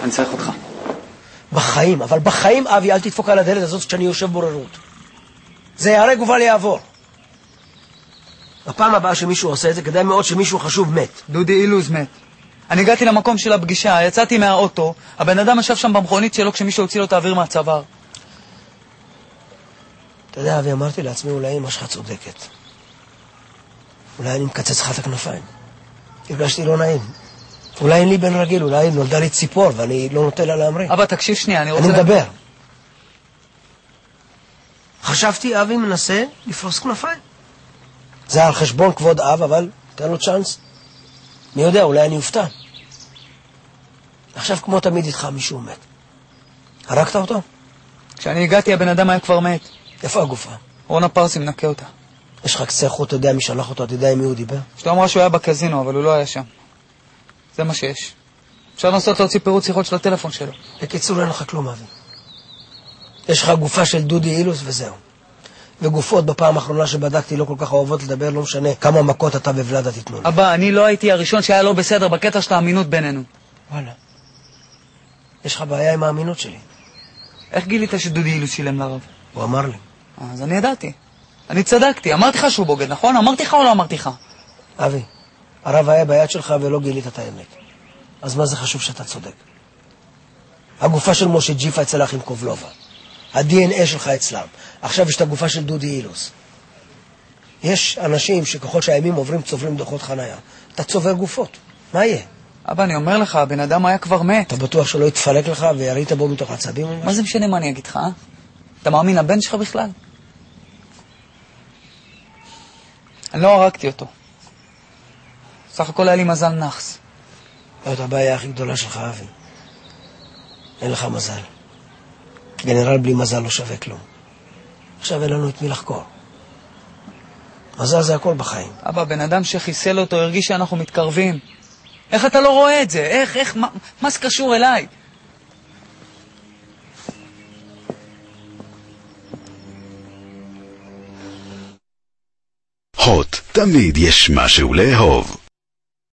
אני צריך אותך. בחיים, אבל בחיים, אבי, אל תדפוק על הדלת הזאת כשאני יושב בוררות. זה יהרג ובל יעבור. בפעם הבאה שמישהו עושה את זה, כדאי מאוד שמישהו חשוב מת. דודי אילוז מת. אני הגעתי למקום של הפגישה, יצאתי מהאוטו, הבן אדם ישב שם במכונית שלו כשמישהו הוציא לו את האוויר מהצוואר. אתה יודע, אבי, אמרתי לעצמי, אולי אמא שלך צודקת. אולי אני מקצץ לך את הכנפיים. הרגשתי לא נעים. אולי אין לי בן רגיל, אולי נולדה לי ציפור ואני לא נוטה לה להמריא. אבא, תקשיב שנייה, אני רוצה... אני מדבר. חשבתי, אבי מנסה לפרוס כנפיים. זה על חשבון כבוד אב, אבל תן לו צ'אנס. מי יודע, אולי אני אופתע. עכשיו כמו תמיד איתך מישהו מת. הרגת אותו? כשאני הגעתי הבן אדם היה כבר מת. איפה הגופה? רונה פרסי מנקה אותה. יש לך קצה חוט, אתה יודע מי שלח אותו, אתה יודע עם מי הוא דיבר? אשתו אמרה שהוא היה בקזינו, אבל הוא לא היה שם. זה מה שיש. אפשר לנסות להוציא פירוט שיחות של הטלפון שלו. בקיצור, אין לך כלום, אבי. יש לך גופה של דודי אילוס וזהו. וגופות בפעם האחרונה שבדקתי לא כל כך אוהבות לדבר, לא משנה כמה מכות אתה בוולדה תתנו. אבא, אני לא הייתי הראשון שהיה לא בסדר בקטע של האמינות בינינו. וואלה. יש לך בעיה עם האמינות שלי. איך גילית שדודי אילוס שילם לרב? הוא אמר לי. אז אני ידעתי. אני צדקתי. אמרתי לך שהוא בוגד, נכון? אמרתי לך או לא אמרתי לך? אבי, הרב היה ביד שלך ולא גילית את האמת. אז מה זה חשוב שאתה צודק? הגופה של משה ג'יפה אצל אחים קובלובה. ה-DNA שלך אצלם. עכשיו יש את הגופה של דודי אילוס. יש אנשים שככל שהימים עוברים צוברים דוחות חנייה. אתה צובר גופות. מה יהיה? אבא, אני אומר לך, הבן אדם היה כבר מת. אתה בטוח שלא יתפלק לך וירית בו מתוך עצבים? מה זה משנה מה אני אגיד לך, אה? אתה מאמין לבן שלך בכלל? אני לא הרגתי אותו. סך הכל היה לי מזל נחס. זאת הבעיה הכי גדולה שלך, אבי. אין לך מזל. גנרל בלי מזל לא שווה כלום. עכשיו אין לנו את מי לחקור. מזל זה הכל בחיים. אבא, בן אדם שחיסל אותו הרגיש שאנחנו מתקרבים. איך אתה לא רואה את זה? איך, מה זה קשור אליי? הוט, תמיד יש משהו לאהוב.